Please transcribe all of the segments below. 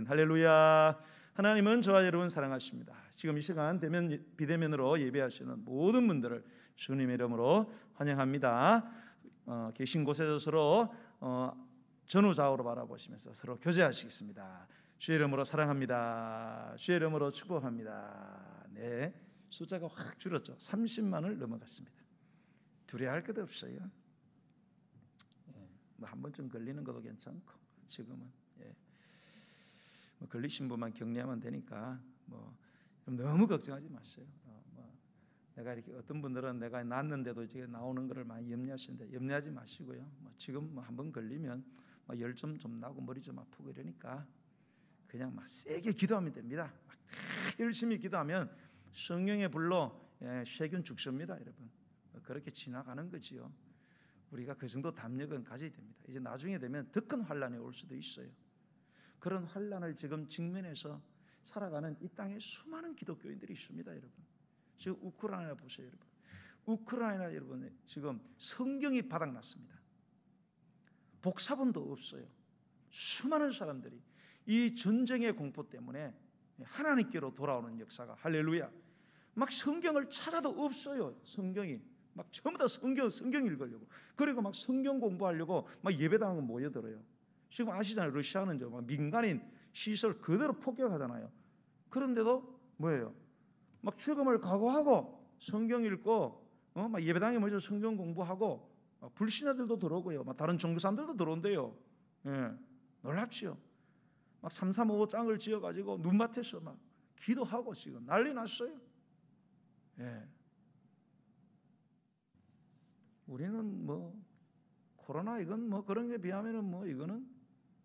아멘. 할렐루야. 하나님은 저와 여러분 사랑하십니다. 지금 이 시간 비대면으로 예배하시는 모든 분들을 주님의 이름으로 환영합니다. 계신 곳에서 서로 전후좌우로 바라보시면서 서로 교제하시겠습니다. 주의 이름으로 사랑합니다. 주의 이름으로 축복합니다. 네, 숫자가 확 줄었죠. 30만을 넘어갔습니다. 두려워할 것도 없어요. 뭐 한 번쯤 걸리는 것도 괜찮고 지금은 뭐 걸리신 분만 격리하면 되니까 뭐 너무 걱정하지 마세요. 내가 이렇게 어떤 분들은 내가 낫는데도 이제 나오는 것을 많이 염려하시는데 염려하지 마시고요. 지금 뭐 한 번 걸리면 열좀 좀 나고 머리 좀 아프고 이러니까 그냥 막 세게 기도하면 됩니다. 막 열심히 기도하면 성령의 불로 세균 죽습니다, 여러분. 그렇게 지나가는 거지요. 우리가 그 정도 담력은 가져야 됩니다. 이제 나중에 되면 더 큰 환란이 올 수도 있어요. 그런 환란을 지금 직면해서 살아가는 이 땅에 수많은 기독교인들이 있습니다, 여러분. 지금 우크라이나 보세요, 여러분. 우크라이나 여러분 지금 성경이 바닥났습니다. 복사본도 없어요. 수많은 사람들이 이 전쟁의 공포 때문에 하나님께로 돌아오는 역사가 할렐루야. 막 성경을 찾아도 없어요. 성경이 막 전부 다 성경 읽으려고 그리고 막 성경 공부하려고 막 예배당에 모여들어요. 지금 아시잖아요. 러시아는 막 민간인 시설 그대로 폭격하잖아요. 그런데도 뭐예요? 막 죽음을 각오하고 성경 읽고 막 예배당에 모여서 성경 공부하고 불신자들도 들어오고요. 막 다른 종교 사람들도 들어온대요. 놀랍지요. 막 335 짱을 지어가지고 눈밭에서 막 기도하고 지금 난리 났어요. 우리는 뭐 코로나 이건 뭐 그런 게 비하면은 뭐 이거는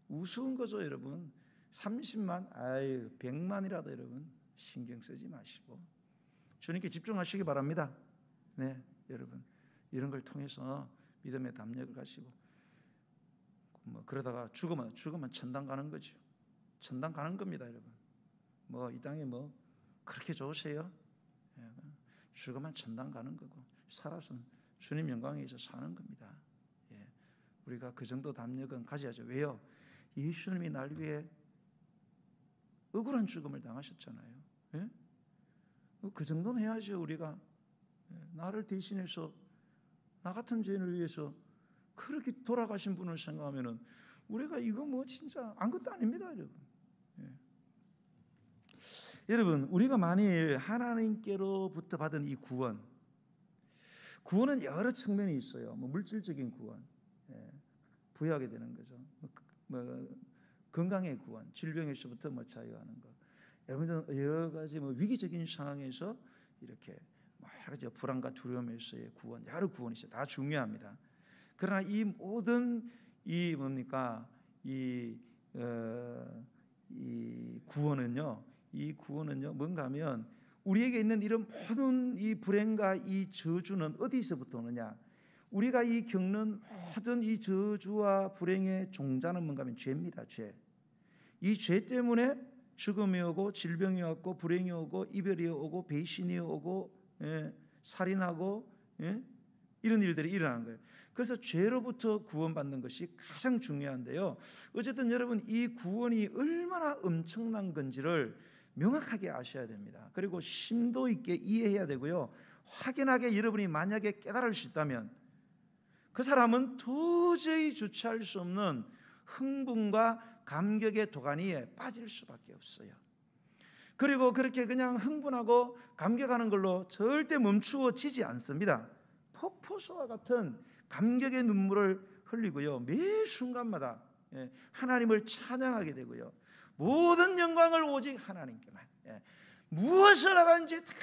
우스운 거죠, 여러분. 30만, 100만이라도 여러분 신경 쓰지 마시고 주님께 집중하시기 바랍니다. 네, 여러분 이런 걸 통해서 믿음의 담력을 가지고 뭐 그러다가 죽으면 천당 가는 거죠. 천당 가는 겁니다, 여러분. 뭐 이 땅에 뭐 그렇게 좋으세요? 죽으면 천당 가는 거고 살아서는 주님 영광에서 사는 겁니다. 우리가 그 정도 담력은 가져야죠. 왜요? 예수님이 날 위해 억울한 죽음을 당하셨잖아요. 그 정도는 해야죠. 우리가 나를 대신해서 나 같은 죄인을 위해서 그렇게 돌아가신 분을 생각하면은 우리가 이거 뭐 진짜 아무것도 아닙니다, 여러분. 여러분, 우리가 만일 하나님께로부터 받은 이 구원은 여러 측면이 있어요. 뭐 물질적인 구원, 부여하게 되는 거죠. 뭐 건강의 구원, 질병에서부터 뭐 자유하는 것. 여러분들 여러 가지 뭐 위기적인 상황에서 이렇게 여러 가지 불안과 두려움에서의 구원, 여러 구원이 있어요. 다 중요합니다. 그러나 이 모든 이 뭡니까 이 구원은요 뭔가 하면 우리에게 있는 이런 모든 이 불행과 이 저주는 어디서부터 오느냐? 우리가 이 겪는 모든 이 저주와 불행의 종자는 뭔가 하면 죄입니다. 죄. 이 죄 때문에 죽음이 오고 질병이 오고 불행이 오고 이별이 오고 배신이 오고 살인하고 이런 일들이 일어나는 거예요. 그래서 죄로부터 구원받는 것이 가장 중요한데요. 어쨌든 여러분 이 구원이 얼마나 엄청난 건지를 명확하게 아셔야 됩니다. 그리고 심도 있게 이해해야 되고요. 확연하게 여러분이 만약에 깨달을 수 있다면 그 사람은 도저히 주체할 수 없는 흥분과 감격의 도가니에 빠질 수밖에 없어요. 그리고 그렇게 그냥 흥분하고 감격하는 걸로 절대 멈추어지지 않습니다. 폭포수와 같은 감격의 눈물을 흘리고요. 매 순간마다 하나님을 찬양하게 되고요. 모든 영광을 오직 하나님께만, 무엇을 하든지 다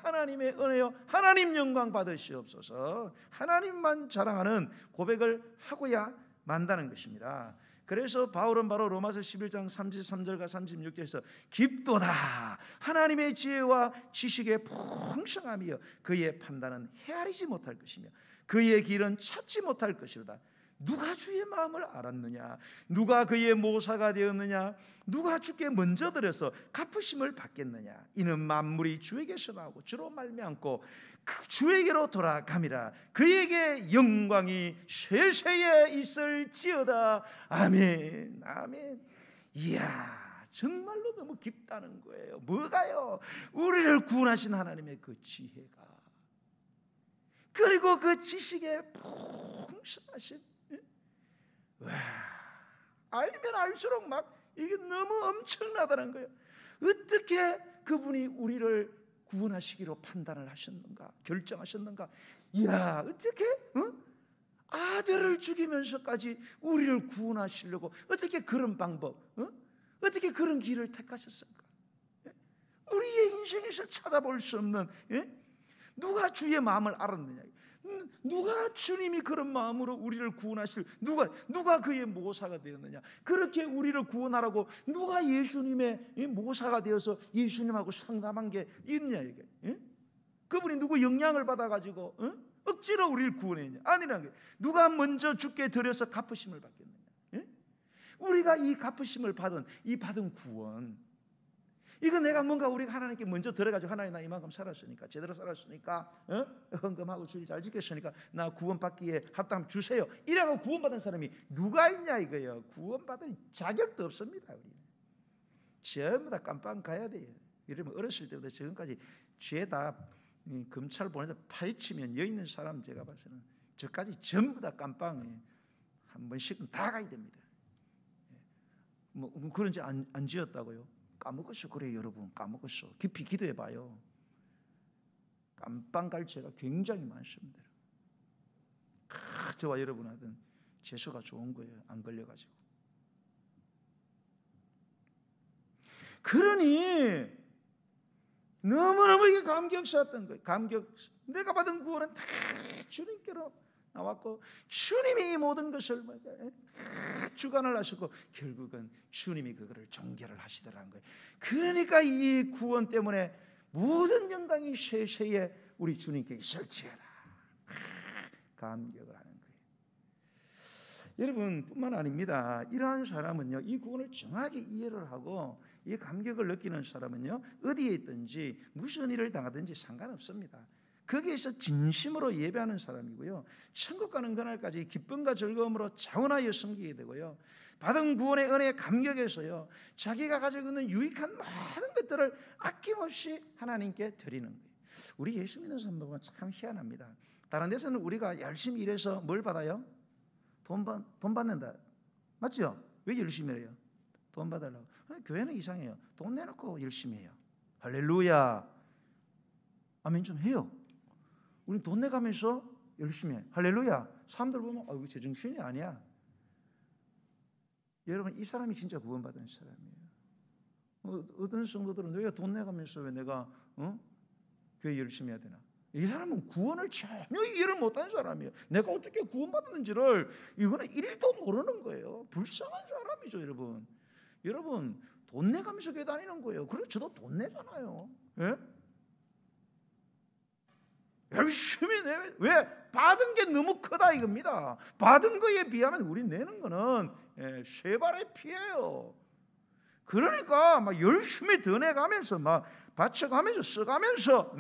하나님의 은혜요 하나님 영광 받으시옵소서, 하나님만 자랑하는 고백을 하고야 만다는 것입니다. 그래서 바울은 바로 로마서 11장 33절과 36절에서 깊도다 하나님의 지혜와 지식의 풍성함이여 그의 판단은 헤아리지 못할 것이며 그의 길은 찾지 못할 것이로다. 누가 주의 마음을 알았느냐? 누가 그의 모사가 되었느냐? 누가 주께 먼저 들어서 갚으심을 받겠느냐? 이는 만물이 주에게서 나오고 주로 말미암고 주에게로 돌아감이라. 그에게 영광이 쇠쇠에 있을지어다. 아멘. 아멘. 이야, 정말로 너무 깊다는 거예요. 뭐가요? 우리를 구원하신 하나님의 그 지혜가, 그리고 그 지식의 풍성하신, 와, 알면 알수록 막 이게 너무 엄청나다는 거예요. 어떻게 그분이 우리를 구원하시기로 판단을 하셨는가, 결정하셨는가? 이야, 어떻게 아들을 죽이면서까지 우리를 구원하시려고 어떻게 그런 방법, 어떻게 그런 길을 택하셨을까? 우리의 인생에서 찾아볼 수 없는, 누가 주의 마음을 알았느냐? 누가 주님이 그런 마음으로 우리를 구원하실, 누가 그의 모사가 되었느냐? 그렇게 우리를 구원하라고 누가 예수님의 모사가 되어서 예수님하고 상담한 게 있냐 이게? 그분이 누구 영향을 받아가지고 억지로 우리를 구원했냐? 아니라는 게, 누가 먼저 주께 드려서 갚으심을 받겠느냐? 우리가 이 갚으심을 받은 구원, 이거 내가 뭔가 우리가 하나님께 먼저 들어가지고, 하나님 나 이만큼 살았으니까, 제대로 살았으니까, 헌금하고 주일 잘 지켰으니까 나 구원받기에 합당하면 주세요, 이라고 구원받은 사람이 누가 있냐 이거예요. 구원받을 자격도 없습니다. 우리는 전부 다 깜빵 가야 돼요. 여러분 어렸을 때부터 지금까지 죄다 검찰 보내서 파헤치면 여 있는 사람 제가 봐서는 저까지 전부 다 깜빵에 한 번씩은 다 가야 됩니다. 뭐 그런지 안 지었다고요? 까먹었어. 그래요 여러분, 까먹었어. 깊이 기도해봐요. 깜빵 갈 죄가 굉장히 많습니다. 저와 여러분 하던 재수가 좋은 거예요. 안 걸려가지고. 그러니 너무너무 이게 감격스러웠던 거예요. 내가 받은 구원은 다 주님께로 나왔고, 주님이 이 모든 것을 주관을 하시고 결국은 주님이 그거를 종결을 하시더라는 거예요. 그러니까 이 구원 때문에 모든 영광이 세세에 우리 주님께 있을지어다 감격을 하는 거예요. 여러분 뿐만 아닙니다. 이러한 사람은요, 이 구원을 정확히 이해를 하고 이 감격을 느끼는 사람은요, 어디에 있든지 무슨 일을 당하든지 상관없습니다. 거기에서 진심으로 예배하는 사람이고요, 천국 가는 그날까지 기쁨과 즐거움으로 자원하여 섬기게 되고요, 받은 구원의 은혜에 감격해서요, 자기가 가지고 있는 유익한 모든 것들을 아낌없이 하나님께 드리는 거예요. 우리 예수 믿는 사람 보면 참 희한합니다. 다른 데서는 우리가 열심히 일해서 뭘 받아요? 돈 받는다, 맞죠? 왜 열심히 해요? 돈 받으려고. 교회는 이상해요. 돈 내놓고 열심히 해요. 할렐루야, 아멘 좀 해요. 우리 돈 내가면서 열심히 해. 할렐루야. 사람들 보면 이거 제정신이 아니야. 여러분, 이 사람이 진짜 구원받은 사람이에요. 어떤 성도들은 내가 돈 내가면서 왜 내가 교회 열심히 해야 되나? 이 사람은 구원을 전혀 이해를 못하는 사람이에요. 내가 어떻게 구원받았는지를 이거는 1도 모르는 거예요. 불쌍한 사람이죠, 여러분. 여러분, 돈 내가면서 교회 다니는 거예요. 그래, 저도 돈 내잖아요. 예? 열심히 왜? 받은 게 너무 크다 이겁니다. 받은 거에 비하면 우리 내는 거는 세 발의 피예요. 그러니까 막 열심히 더 내가면서 막 바쳐가면서 써가면서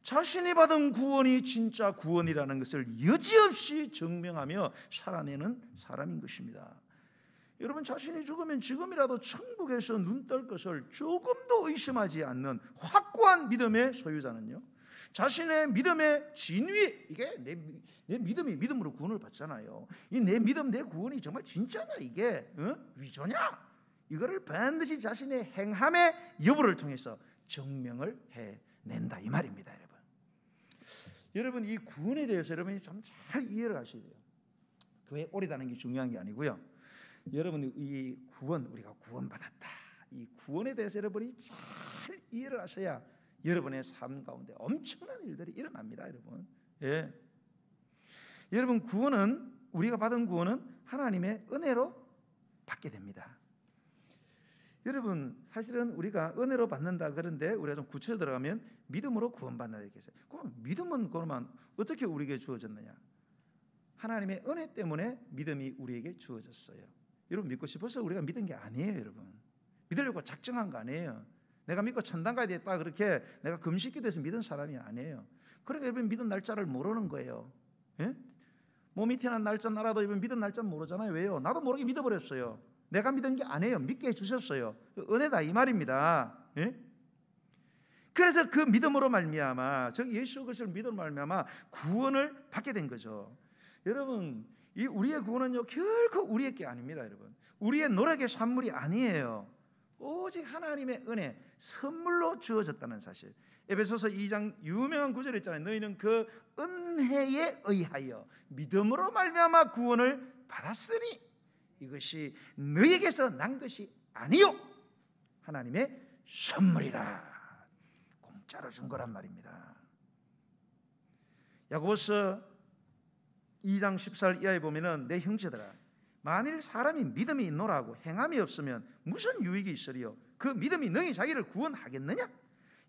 자신이 받은 구원이 진짜 구원이라는 것을 여지없이 증명하며 살아내는 사람인 것입니다. 여러분, 자신이 죽으면 지금이라도 천국에서 눈 뜰 것을 조금도 의심하지 않는 확고한 믿음의 소유자는요, 자신의 믿음의 진위, 이게 내 믿음이 믿음으로 구원을 받잖아요. 이 내 믿음, 내 구원이 정말 진짜냐, 이게 위조냐, 이거를 반드시 자신의 행함의 여부를 통해서 증명을 해낸다 이 말입니다. 여러분, 이 구원에 대해서 여러분이 좀 잘 이해를 하셔야 돼요. 교회 오래 다니는 게 중요한 게 아니고요, 여러분 이 구원, 우리가 구원받았다, 이 구원에 대해서 여러분이 잘 이해를 하셔야 여러분의 삶 가운데 엄청난 일들이 일어납니다. 여러분, 구원은, 우리가 받은 구원은 하나님의 은혜로 받게 됩니다. 여러분, 사실은 우리가 은혜로 받는다 그런데 우리가 좀 구체적으로 들어가면 믿음으로 구원받는다 이렇게 했어요. 그럼 믿음은 그러면 어떻게 우리에게 주어졌느냐? 하나님의 은혜 때문에 믿음이 우리에게 주어졌어요. 여러분, 믿고 싶어서 우리가 믿은 게 아니에요. 여러분, 믿으려고 작정한 거 아니에요. 내가 믿고 천당 가야 되겠다 그렇게 내가 금식기도해서 믿은 사람이 아니에요. 그러니까 여러분 믿은 날짜를 모르는 거예요. 몸이 태어난 날짜 알아도 여러분 믿은 날짜 모르잖아요. 왜요? 나도 모르게 믿어버렸어요. 내가 믿은 게 아니에요. 믿게 해주셨어요. 은혜다 이 말입니다. 예? 그래서 그 믿음으로 말미암아, 저 예수 그리스도를 믿음으로 말미암아 구원을 받게 된 거죠. 여러분, 이 우리의 구원은요 결코 우리의 게 아닙니다. 여러분, 우리의 노력의 산물이 아니에요. 오직 하나님의 은혜, 선물로 주어졌다는 사실. 에베소서 2장 유명한 구절 있잖아요. 너희는 그 은혜에 의하여 믿음으로 말미암아 구원을 받았으니 이것이 너희에게서 난 것이 아니요 하나님의 선물이라. 공짜로 준 거란 말입니다. 야고보서 2장 14절 이하에 보면은 내 형제들아, 만일 사람이 믿음이 있노라고 행함이 없으면 무슨 유익이 있으리요? 그 믿음이 너희 자기를 구원하겠느냐?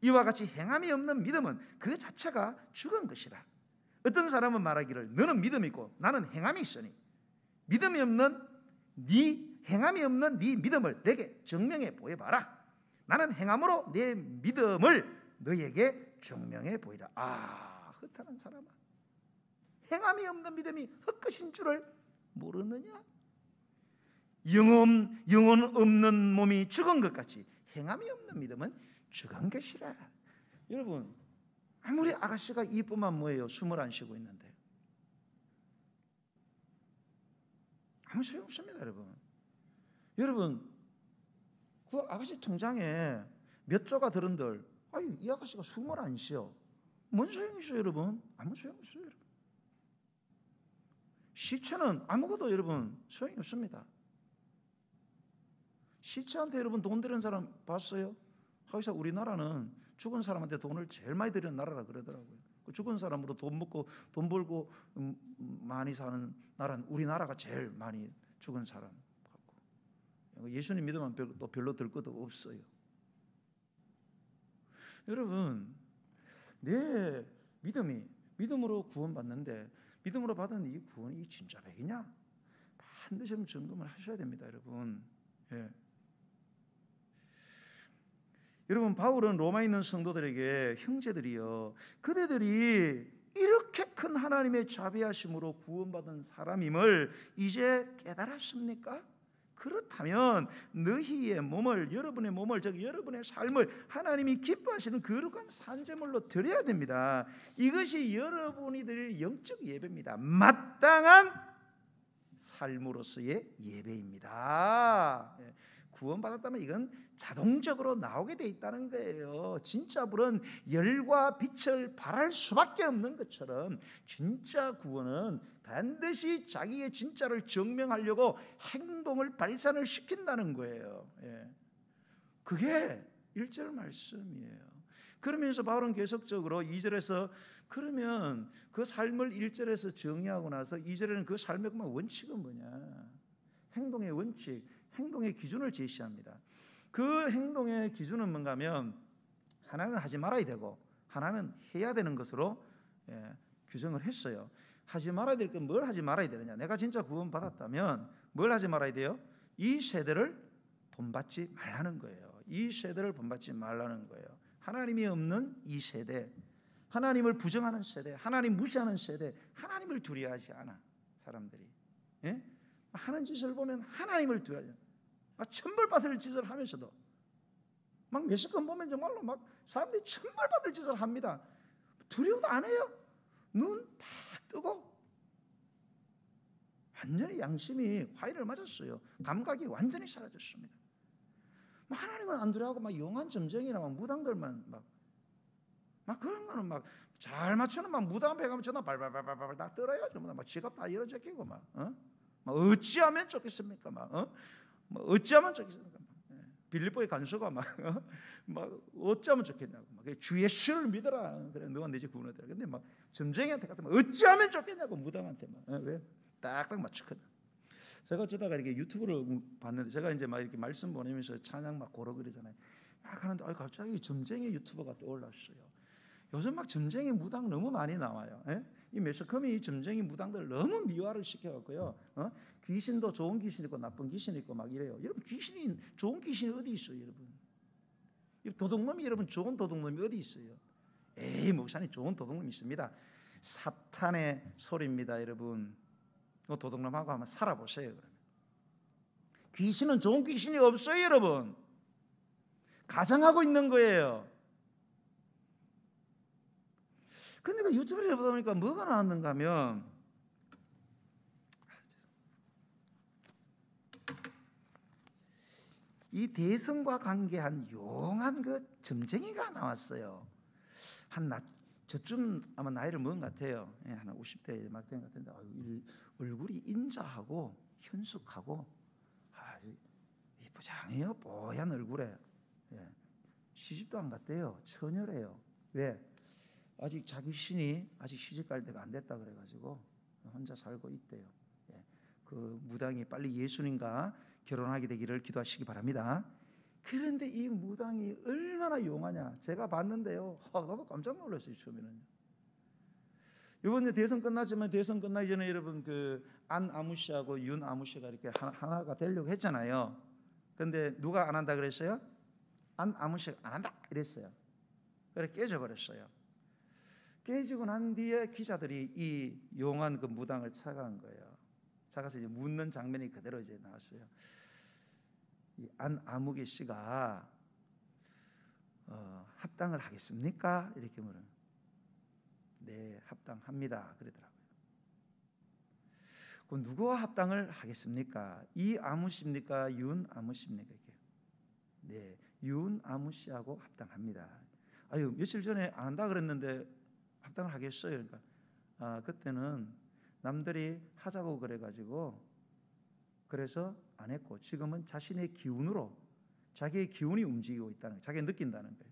이와 같이 행함이 없는 믿음은 그 자체가 죽은 것이라. 어떤 사람은 말하기를 너는 믿음이 있고 나는 행함이 있으니 믿음이 없는 행함이 없는 네 믿음을 내게 증명해 보여봐라. 나는 행함으로 내 믿음을 너에게 증명해 보이라. 허탄한 사람아, 행함이 없는 믿음이 헛것인 줄을 모르느냐? 영혼 없는 몸이 죽은 것 같이 행함이 없는 믿음은 죽은 것이라. 여러분, 아무리 아가씨가 이쁘면 뭐예요? 숨을 안 쉬고 있는데 아무 소용없습니다. 여러분 그 아가씨 통장에 몇 조가 들은들 이 아가씨가 숨을 안 쉬어. 뭔 소용이 있어요, 여러분? 아무 소용 없어요, 여러분. 시체는 아무것도 여러분 소용이 없습니다. 시체한테 여러분 돈 드리는 사람 봤어요? 하기사 우리나라는 죽은 사람한테 돈을 제일 많이 드리는 나라라 그러더라고요. 죽은 사람으로 돈 먹고 돈 벌고 많이 사는 나라는 우리나라가 제일 많이 죽은 사람 같고, 예수님 믿으면 또 별로 들 것도 없어요. 여러분, 내 믿음으로 구원받는데 믿음으로 받은 이 구원이 진짜 백이냐? 반드시 점검을 하셔야 됩니다, 여러분. 예. 여러분, 바울은 로마에 있는 성도들에게 형제들이여, 그대들이 이렇게 큰 하나님의 자비하심으로 구원받은 사람임을 이제 깨달았습니까? 그렇다면 너희의 몸을, 여러분의 몸을, 즉 여러분의 삶을 하나님이 기뻐하시는 거룩한 산제물로 드려야 됩니다. 이것이 여러분이 드릴 영적 예배입니다. 마땅한 삶으로서의 예배입니다. 구원받았다면 이건 자동적으로 나오게 돼 있다는 거예요. 진짜 불은 열과 빛을 발할 수밖에 없는 것처럼 진짜 구원은 반드시 자기의 진짜를 증명하려고 행동을 발산을 시킨다는 거예요. 그게 1절 말씀이에요. 그러면서 바울은 계속적으로 2절에서 그러면 그 삶을 1절에서 정의하고 나서 2절에는 그 삶의 원칙은 뭐냐? 행동의 원칙, 행동의 기준을 제시합니다. 그 행동의 기준은 뭔가 하면 하나는 하지 말아야 되고 하나는 해야 되는 것으로 규정을 했어요. 하지 말아야 될 건 뭘 하지 말아야 되느냐? 내가 진짜 구원받았다면 뭘 하지 말아야 돼요? 이 세대를 본받지 말라는 거예요. 이 세대를 본받지 말라는 거예요. 하나님이 없는 이 세대, 하나님을 부정하는 세대, 하나님 무시하는 세대, 하나님을 두려워하지 않아 사람들이. 하는 짓을 보면 하나님을 두려워하지 않아. 천벌받을 짓을 하면서도 막 몇십 건 보면 정말로 막 사람들이 천벌받을 짓을 합니다. 두려워도 안 해요. 눈 팍 뜨고 완전히 양심이 화이를 맞았어요. 감각이 완전히 사라졌습니다. 하나님은 안 두려워하고 막 용한 점쟁이나 막 무당들만 막 그런 거는 막 잘 맞추는 막 무당 앞에 가면 전화 발발발발발 다 떨어요. 전부 막 지갑 다 열어제끼고 막 어찌하면 좋겠습니까? 막 어찌하면 좋겠습니까? 빌립보의 간수가 막 어찌하면 좋겠냐고 막 주 예수를 믿어라. 그래 너가 내 집 구원하더라. 근데 막 점쟁이한테 가서 막 어찌하면 좋겠냐고 무당한테 막 왜 딱딱 맞추거든. 제가 어쩌다가 이렇게 유튜브를 봤는데 제가 이제 막 이렇게 말씀 보내면서 찬양 막 고러 그러잖아요. 막 하는데 갑자기 점쟁이 유튜버가 떠올랐어요. 요즘 막 점쟁이 무당 너무 많이 나와요. 이 매스컴이 이 점쟁이 무당들 너무 미화를 시켜갖고요. 귀신도 좋은 귀신 있고 나쁜 귀신 있고 막 이래요. 여러분 귀신이 좋은 귀신이 어디 있어요, 여러분? 도둑놈이 여러분 좋은 도둑놈이 어디 있어요? 에이 목사님 좋은 도둑놈 있습니다. 사탄의 소리입니다, 여러분. 도둑놈하고 한번 살아보세요. 그러면 귀신은 좋은 귀신이 없어요, 여러분. 가정하고 있는 거예요. 근데 그 유튜브를 보다 보니까 뭐가 나왔는가 하면 이 대성과 관계한 용한 그 점쟁이가 나왔어요. 저쯤 아마 나이를 먹은 것 같아요. 예, 한 50대 막 된 것 같은데 얼굴이 인자하고 현숙하고 이쁘장해요. 뽀얀 얼굴에. 예, 시집도 안 갔대요. 처녀래요. 왜? 아직 자기 신이 아직 시집 갈 때가 안 됐다 그래가지고 혼자 살고 있대요. 예, 그 무당이 빨리 예수님과 결혼하게 되기를 기도하시기 바랍니다. 그런데 이 무당이 얼마나 용하냐. 제가 봤는데요. 나도 깜짝 놀랐어요. 처음에는. 이번에 대선 끝났지만 대선 끝나기 전에 여러분 그 안아무 씨하고 윤아무 씨가 이렇게 하나가 되려고 했잖아요. 근데 누가 안 한다 그랬어요? 안아무 씨가 안 한다 이랬어요. 그래 깨져버렸어요. 깨지고 난 뒤에 기자들이 이 용한 그 무당을 찾아간 거예요. 찾아서 이제 묻는 장면이 그대로 이제 나왔어요. 이 안아무개 씨가 합당을 하겠습니까? 이렇게 물어요. 네, 합당합니다. 그러더라고요. 그럼 누구와 합당을 하겠습니까? 이아무 씨입니까? 윤아무 씨입니까? 이렇게. 네, 윤아무 씨하고 합당합니다. 아유, 며칠 전에 안 한다 그랬는데 합당을 하겠어요. 그러니까 그때는 남들이 하자고 그래가지고 그래서 안 했고 지금은 자신의 기운으로 자기의 기운이 움직이고 있다는 거예요. 자기가 느낀다는 거예요.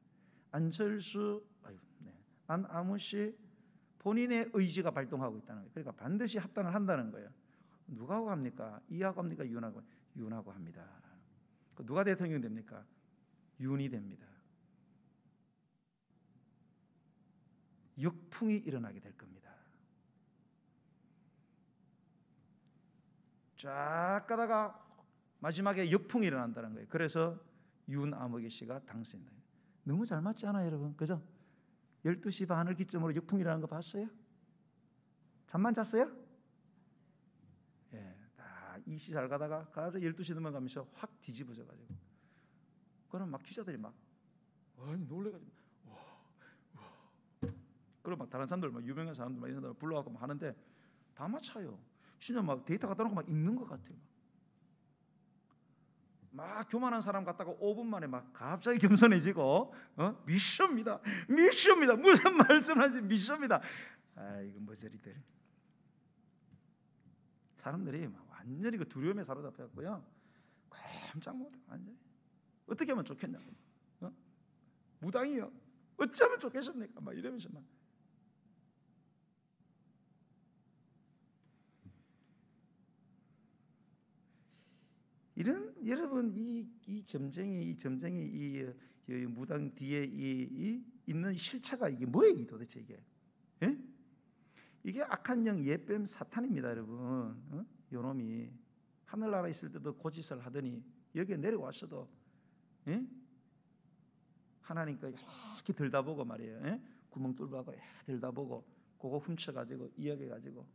안아무 씨 본인의 의지가 발동하고 있다는 거예요. 그러니까 반드시 합당을 한다는 거예요. 누가하고 합니까? 이하고 합니까? 윤하고 합니다. 누가 대통령이 됩니까? 윤이 됩니다. 역풍이 일어나게 될 겁니다. 쫙 가다가 마지막에 역풍이 일어난다는 거예요. 그래서 윤아무개 씨가 당선된다. 너무 잘 맞지 않아요, 여러분? 그죠? 12시 반을 기점으로 역풍이라는 거 봤어요? 잠만 잤어요? 예, 이시 잘 가다가 12시 넘어가면서 확 뒤집어져 가지고 그럼 막 기자들이 막 놀래가지고 그럼 막 다른 사람들 막 유명한 사람들 막 이런 사람들 불러갖고 막 하는데 다 맞춰요. 진짜 막 데이터 갖다 놓고 막 읽는 것 같아요. 막 교만한 사람 같다가 5분 만에 막 갑자기 겸손해지고 미션입니다. 무슨 말씀하지 미션입니다. 이거 머저리들 사람들이 막 완전히 그 두려움에 사로잡혔고요. 깜짝 놀라 완전히 어떻게 하면 좋겠냐고 무당이요 어찌하면 좋겠습니까? 막 이러면서 막 이런 여러분 이 점쟁이 이 무당 뒤에 이 있는 실체가 이게 뭐예요 도대체 이게? 예? 이게 악한 영 예뱀 사탄입니다, 여러분. 요놈이 하늘나라에 있을 때도 고짓을 하더니 여기에 내려왔어도 하나님께 이렇게 들다보고 말이에요. 구멍 뚫어가고 들다보고 그거 훔쳐가지고 이야기해가지고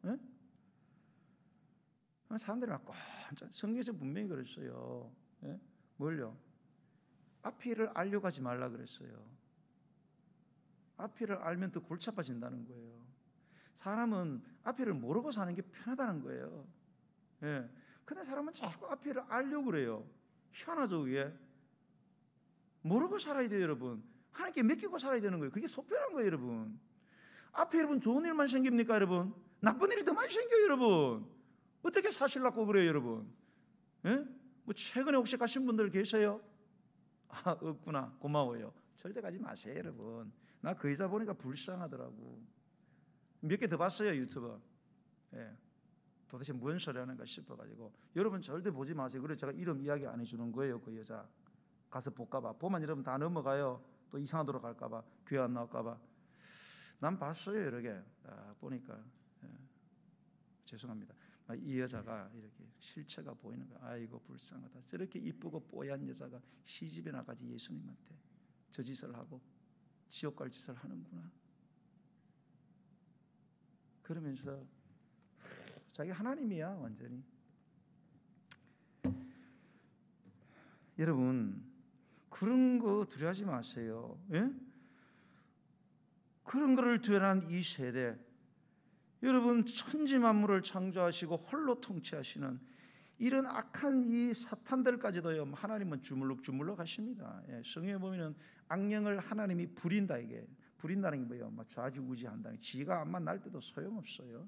사람들이 막 깜짝 성경에서 분명히 그랬어요. 뭘요? 앞일을 알려고 하지 말라 그랬어요. 앞일을 알면 더 골치 아파진다는 거예요. 사람은 앞일을 모르고 사는 게 편하다는 거예요. 근데 사람은 자꾸 앞일을 알려고 그래요. 희한하죠 그게. 모르고 살아야 돼요 여러분. 하나님께 맡기고 살아야 되는 거예요. 그게 속편한 거예요 여러분. 앞에 여러분 좋은 일만 생깁니까 여러분? 나쁜 일이 더 많이 생겨요 여러분. 어떻게 사실라고 그래요 여러분? 뭐 최근에 혹시 가신 분들 계세요? 없구나. 고마워요. 절대 가지 마세요 여러분. 나 그 여자 보니까 불쌍하더라고. 몇 개 더 봤어요 유튜브. 도대체 뭔 소리 하는가 싶어가지고 여러분 절대 보지 마세요. 그래서 제가 이름 이야기 안 해주는 거예요. 그 여자 가서 볼까봐. 보면 여러분 다 넘어가요. 또 이상한 데로 갈까봐. 교회 안 나올까봐. 난 봤어요 여러 개. 보니까 죄송합니다. 이 여자가 이렇게 실체가 보이는 거야. 아이고 불쌍하다. 저렇게 이쁘고 뽀얀 여자가 시집에 나가지 예수님한테 저 짓을 하고 지옥 갈 짓을 하는구나. 그러면서 자기 하나님이야 완전히. 여러분 그런 거 두려워하지 마세요. 예? 그런 거를 두려워하는 이 세대, 여러분 천지 만물을 창조하시고 홀로 통치하시는 이런 악한 이 사탄들까지도요 하나님은 주물럭주물럭 하십니다. 예, 성경에 보면은 악령을 하나님이 부린다, 이게 부린다는 게 뭐예요? 좌지우지한다는, 지가 암만 날 때도 소용없어요.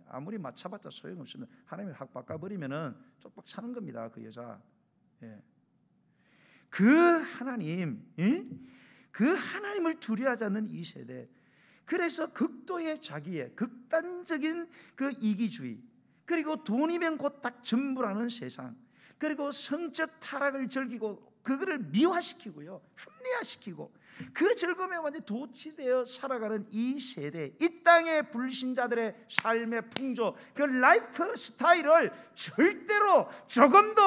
아무리 맞춰봤자 소용없으면 하나님이 확 바꿔버리면은 쪽박 차는 겁니다, 그 여자. 예. 그 하나님, 예? 그 하나님을 두려워하지 않는 이 세대, 그래서 극도의 자기의 극단적인 그 이기주의, 그리고 돈이면 곧 딱 전부라는 세상, 그리고 성적 타락을 즐기고 그거를 미화시키고요, 합리화시키고 그 즐거움에 완전히 도취되어 살아가는 이 세대, 이 땅의 불신자들의 삶의 풍조, 그 라이프 스타일을 절대로 조금도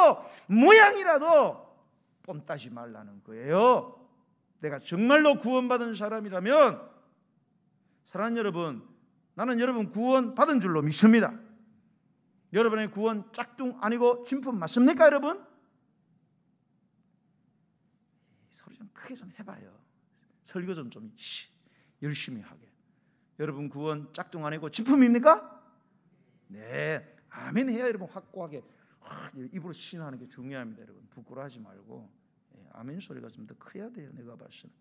모양이라도 뽐따지 말라는 거예요. 내가 정말로 구원받은 사람이라면, 사랑하는 여러분, 나는 여러분 구원 받은 줄로 믿습니다. 여러분의 구원 짝퉁 아니고 진품 맞습니까, 여러분? 소리 좀 크게 좀 해봐요. 설교 좀 열심히 하게. 여러분 구원 짝퉁 아니고 진품입니까? 네, 아멘 해야 여러분 확고하게 입으로 신하는 게 중요합니다. 여러분 부끄러워하지 말고 아멘 소리가 좀 더 커야 돼요. 내가 봤을 때.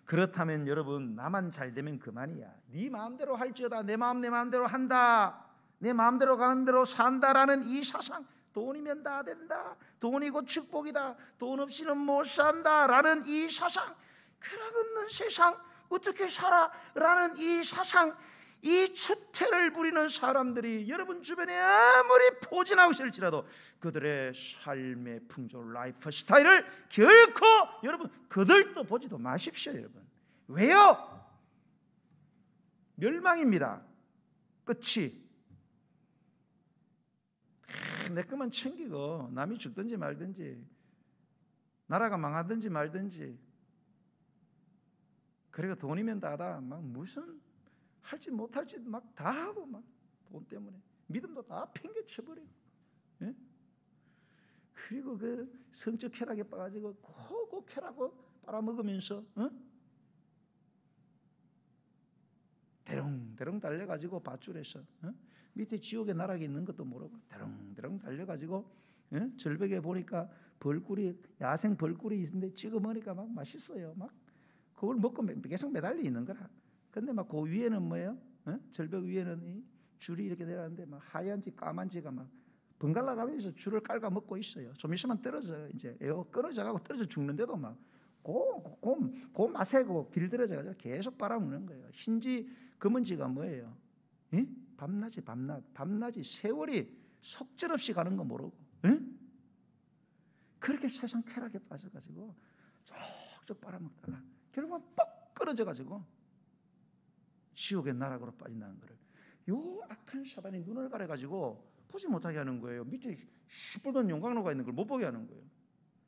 그렇다면 여러분, 나만 잘 되면 그만이야. 네 마음대로 할지어다. 내 마음대로 한다. 내 마음대로 가는 대로 산다라는 이 사상, 돈이면 다 된다, 돈이고 축복이다, 돈 없이는 못 산다라는 이 사상, 쾌락 없는 세상 어떻게 살아라는 이 사상, 이 추태를 부리는 사람들이 여러분 주변에 아무리 포진하고 있을지라도 그들의 삶의 풍조, 라이프 스타일을 결코 여러분 거들떠 보지도 마십시오. 여러분 왜요? 멸망입니다. 끝이. 내 것만 챙기고 남이 죽든지 말든지, 나라가 망하든지 말든지, 그리고 돈이면 다다, 막 무슨 할지 못할지 막 다 하고, 막 돈 때문에 믿음도 다 팽개쳐버리고, 예? 그리고 그 성적 쾌락에 빠지고 고고 쾌락을 빨아먹으면서 대롱대롱 달려가지고 밧줄에서 밑에 지옥의 나락에 있는 것도 모르고 대롱대롱 달려가지고 절벽에 보니까 벌꿀이, 야생 벌꿀이 있는데 찍어 먹으니까 막 맛있어요. 막 그걸 먹고 계속 매달려 있는 거라. 근데 막 그 위에는 뭐예요? 절벽 위에는 이 줄이 이렇게 내려가는데 막 하얀지 까만지가 막 번갈아 가면서 줄을 깔아 먹고 있어요. 좀 있으면 떨어져, 이제 끊어져 가고 떨어져 죽는데도 막 그 맛에 길들여져 가지고 계속 빨아먹는 거예요. 흰지 검은지가 뭐예요? 예? 밤낮이 세월이 속절없이 가는 거 모르고, 예? 그렇게 세상 쾌락에 빠져가지고 쪽쪽 빨아먹다가 결국은 뻑 끊어져 가지고 지옥의 나락으로 빠진다는 거를, 요 악한 사단이 눈을 가려가지고 보지 못하게 하는 거예요. 밑에 시뻘건 용광로가 있는 걸 못 보게 하는 거예요.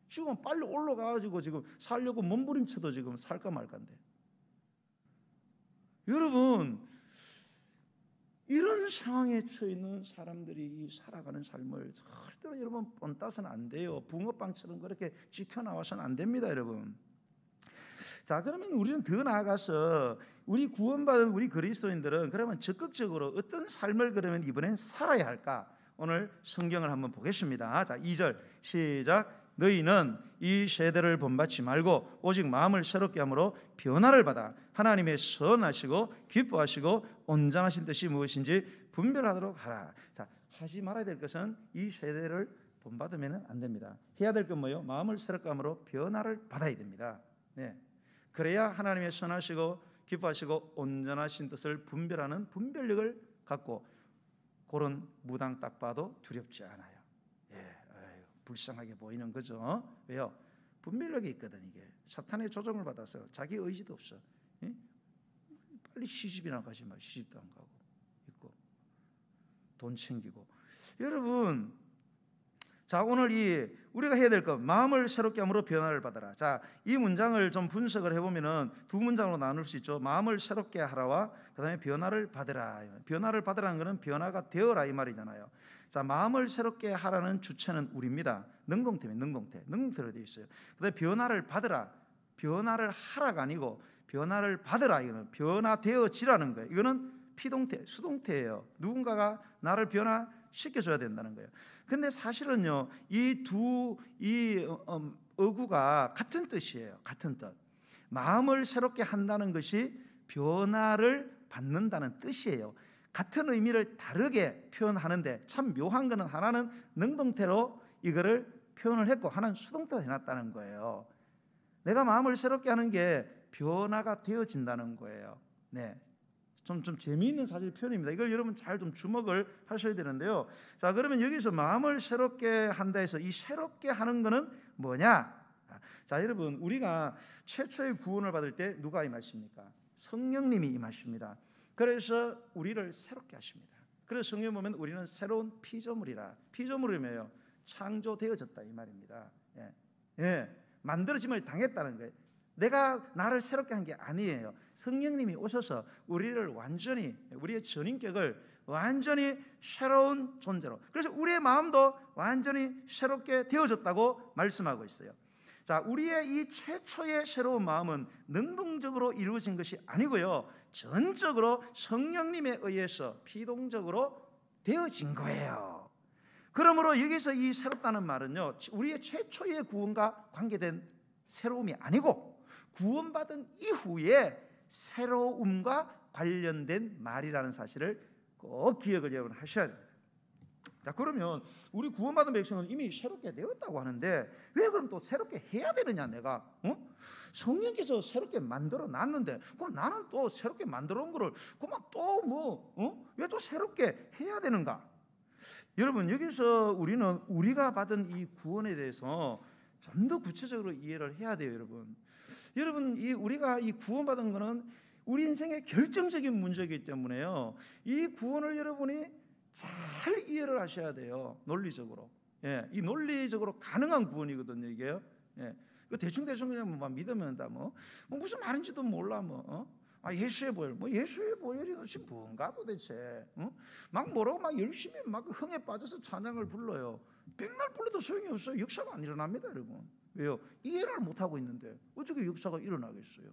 지금 빨리 올라가가지고 지금 살려고 몸부림쳐도 지금 살까 말까인데, 여러분 이런 상황에 처해 있는 사람들이 살아가는 삶을 절대로 여러분 뻔따서는 안 돼요. 붕어빵처럼 그렇게 지켜나와서는 안 됩니다, 여러분. 자, 그러면 우리는 더 나아가서 우리 구원받은 우리 그리스도인들은 그러면 적극적으로 어떤 삶을 그러면 이번엔 살아야 할까? 오늘 성경을 한번 보겠습니다. 자, 2절 시작. 너희는 이 세대를 본받지 말고 오직 마음을 새롭게 함으로 변화를 받아 하나님의 선하시고 기뻐하시고 온전하신 뜻이 무엇인지 분별하도록 하라. 자, 하지 말아야 될 것은 이 세대를 본받으면 안 됩니다. 해야 될 건 뭐예요? 마음을 새롭게 함으로 변화를 받아야 됩니다. 네. 그래야 하나님의 선하시고 기뻐하시고 온전하신 뜻을 분별하는 분별력을 갖고 그런 무당 딱 봐도 두렵지 않아요. 예, 불쌍하게 보이는 거죠. 왜요? 분별력이 있거든. 이게 사탄의 조종을 받아서 자기 의지도 없어. 예? 빨리 시집이나 가지 마. 시집도 안 가고 있고 돈 챙기고. 여러분, 자, 오늘 우리가 해야 될 것, 마음을 새롭게 함으로 변화를 받아라. 자, 이 문장을 좀 분석을 해보면은 두 문장으로 나눌 수 있죠. 마음을 새롭게 하라와 그다음에 변화를 받으라. 변화를 받으라는 것은 변화가 되어라 이 말이잖아요. 자, 마음을 새롭게 하라는 주체는 우리입니다. 능동태로 되어 있어요. 그다음에 변화를 받으라. 변화를 하라가 아니고 변화를 받으라. 이거는 변화되어지라는 거예요. 이거는 피동태, 수동태예요. 누군가가 나를 변화시켜줘야 된다는 거예요. 근데 사실은요, 이 두 어구가 같은 뜻이에요. 같은 뜻. 마음을 새롭게 한다는 것이 변화를 받는다는 뜻이에요. 같은 의미를 다르게 표현하는데 참 묘한 거는 하나는 능동태로 이거를 표현을 했고 하나는 수동태로 해놨다는 거예요. 내가 마음을 새롭게 하는 게 변화가 되어진다는 거예요. 네, 좀 재미있는 사실 표현입니다. 이걸 여러분 잘 좀 주목을 하셔야 되는데요. 자, 그러면 여기서 마음을 새롭게 한다 해서 이 새롭게 하는 거는 뭐냐? 자, 여러분, 우리가 최초의 구원을 받을 때 누가 임하십니까? 성령님이 임하십니다. 그래서 우리를 새롭게 하십니다. 그래서 성경에 보면 우리는 새로운 피조물이라. 피조물이면요, 창조되어졌다 이 말입니다. 만들어짐을 당했다는 거예요. 내가 나를 새롭게 한 게 아니에요. 성령님이 오셔서 우리를 완전히, 우리의 전인격을 완전히 새로운 존재로, 그래서 우리의 마음도 완전히 새롭게 되어졌다고 말씀하고 있어요. 자, 우리의 이 최초의 새로운 마음은 능동적으로 이루어진 것이 아니고요, 전적으로 성령님에 의해서 피동적으로 되어진 거예요. 그러므로 여기서 이 새롭다는 말은요, 우리의 최초의 구원과 관계된 새로움이 아니고 구원받은 이후에 새로움과 관련된 말이라는 사실을 꼭 기억을 여러분 하셔야 됩니다. 자, 그러면 우리 구원받은 백성은 이미 새롭게 되었다고 하는데 왜 그럼 또 새롭게 해야 되느냐? 내가 성령께서 새롭게 만들어 놨는데 그럼 나는 또 새롭게 만들어 온 거를 그만 또 왜 또 새롭게 해야 되는가? 여러분, 여기서 우리는 우리가 받은 이 구원에 대해서 좀 더 구체적으로 이해를 해야 돼요. 여러분, 이 우리가 이 구원받은 거는 우리 인생의 결정적인 문제이기 때문에요, 이 구원을 여러분이 잘 이해를 하셔야 돼요. 논리적으로. 이 논리적으로 가능한 구원이거든요, 이게요. 대충 그냥 뭐 믿으면 다 뭐 무슨 말인지도 몰라 예수의 보혈, 예수의 보혈이 도대체 뭔가 도대체, 막 뭐라고 막 열심히 막 흥에 빠져서 찬양을 불러요. 백날 불러도 소용이 없어요. 역사가 안 일어납니다, 여러분. 왜요? 이해를 못 하고 있는데 어떻게 역사가 일어나겠어요?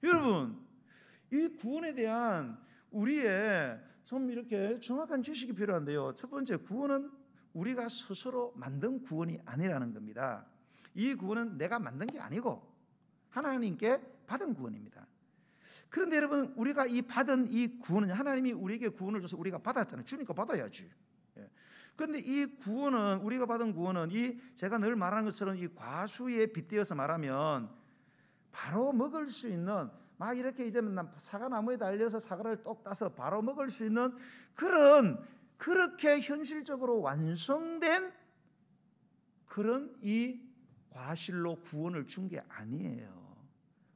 여러분, 이 구원에 대한 우리의 좀 이렇게 정확한 지식이 필요한데요. 첫 번째, 구원은 우리가 스스로 만든 구원이 아니라는 겁니다. 이 구원은 내가 만든 게 아니고 하나님께 받은 구원입니다. 그런데 여러분, 우리가 이 받은 이 구원은 하나님이 우리에게 구원을 줘서 우리가 받았잖아요. 주니까 받아야지. 그런데 이 구원은, 우리가 받은 구원은 이 제가 늘 말하는 것처럼 이 과수에 빗대어서 말하면 바로 먹을 수 있는, 막 이렇게 이제 사과나무에 달려서 사과를 똑 따서 바로 먹을 수 있는 그렇게 현실적으로 완성된 그런 이 과실로 구원을 준 게 아니에요.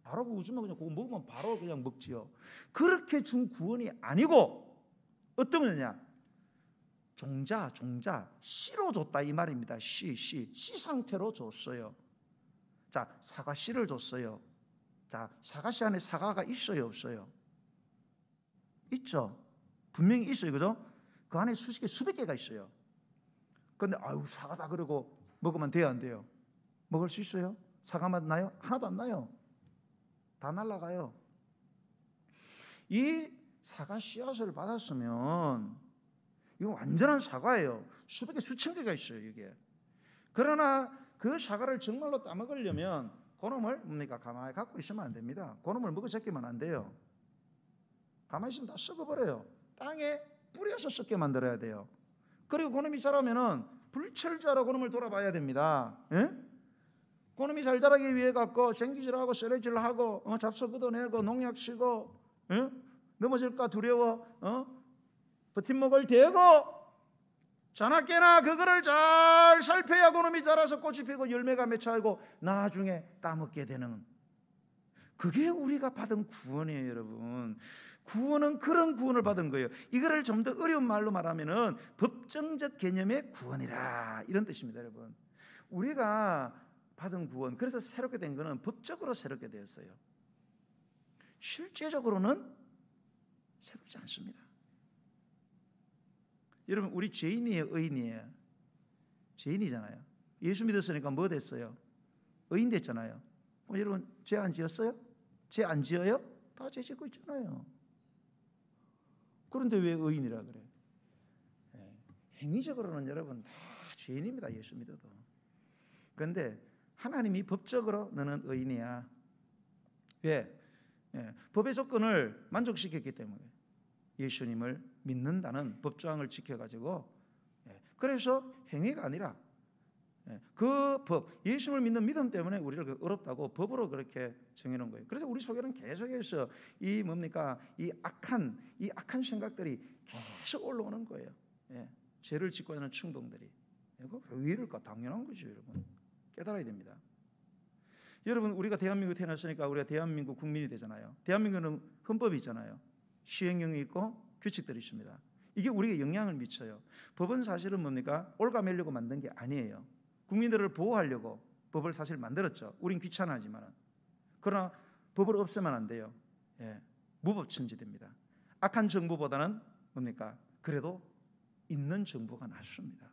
바로 그거 주면 그냥 그거 먹으면 바로 그냥 먹지요. 그렇게 준 구원이 아니고 어떤 거냐? 종자 씨로 줬다 이 말입니다. 씨 상태로 줬어요. 자, 사과 씨를 줬어요. 자, 사과 씨 안에 사과가 있어요, 없어요? 있죠. 분명히 있어요, 그죠? 그 안에 수백 개가 있어요. 그런데 아유, 사과다 그러고 먹으면 돼요, 안 돼요? 먹을 수 있어요? 사과 맛 나요? 하나도 안 나요. 다 날아가요. 이 사과 씨앗을 받았으면 이거 완전한 사과예요. 수백 개, 수천 개가 있어요, 이게. 그러나 그 사과를 정말로 따먹으려면 그놈을 가만히 갖고 있으면 안 됩니다. 그놈을 먹어 제끼면 안 돼요. 가만히 있으면 다 썩어버려요. 땅에 뿌려서 썩게 만들어야 돼요. 그리고 그놈이 자라면은 불철자로 그놈을 돌아봐야 됩니다. 그놈이 잘 자라기 위해 갖고 쟁기질하고 쇠레질하고 잡초 걷어내고 농약 치고 넘어질까 두려워 버팀목을 대고 자나깨나 그거를 잘 살펴야 그놈이 자라서 꽃이 피고 열매가 맺혀가고 나중에 따먹게 되는, 그게 우리가 받은 구원이에요, 여러분. 구원은 그런 구원을 받은 거예요. 이거를 좀 더 어려운 말로 말하면은 법정적 개념의 구원이라, 이런 뜻입니다, 여러분. 우리가 받은 구원, 그래서 새롭게 된 거는 법적으로 새롭게 되었어요. 실제적으로는 새롭지 않습니다. 여러분 우리 죄인이에요, 의인이에요? 죄인이잖아요. 예수 믿었으니까 뭐 됐어요? 의인 됐잖아요. 여러분 죄 안 지었어요? 죄 안 지어요? 다 죄 짓고 있잖아요. 그런데 왜 의인이라 그래? 행위적으로는 여러분 다 죄인입니다. 예수 믿어도. 그런데 하나님이 법적으로 너는 의인이야. 왜? 법의 조건을 만족시켰기 때문에 예수님을 믿는다는 법조항을 지켜가지고 그래서 행위가 아니라 그 법, 예수님을 믿는 믿음 때문에 우리를 어렵다고 법으로 그렇게 정해놓은 거예요. 그래서 우리 속에는 계속해서 이 뭡니까? 이 악한 생각들이 계속 올라오는 거예요. 죄를 짓고 있는 충동들이. 이거 왜 이럴까? 당연한 거죠, 여러분. 깨달아야 됩니다. 여러분 우리가 대한민국에 태어났으니까 우리가 대한민국 국민이 되잖아요. 대한민국은 헌법이 있잖아요. 시행령이 있고 규칙들이 있습니다. 이게 우리에게 영향을 미쳐요. 법은 사실은 뭡니까? 올가매려고 만든 게 아니에요. 국민들을 보호하려고 법을 사실 만들었죠. 우린 귀찮아하지만. 그러나 법을 없애면 안 돼요. 무법천지됩니다. 악한 정부보다는 뭡니까? 그래도 있는 정부가 낫습니다.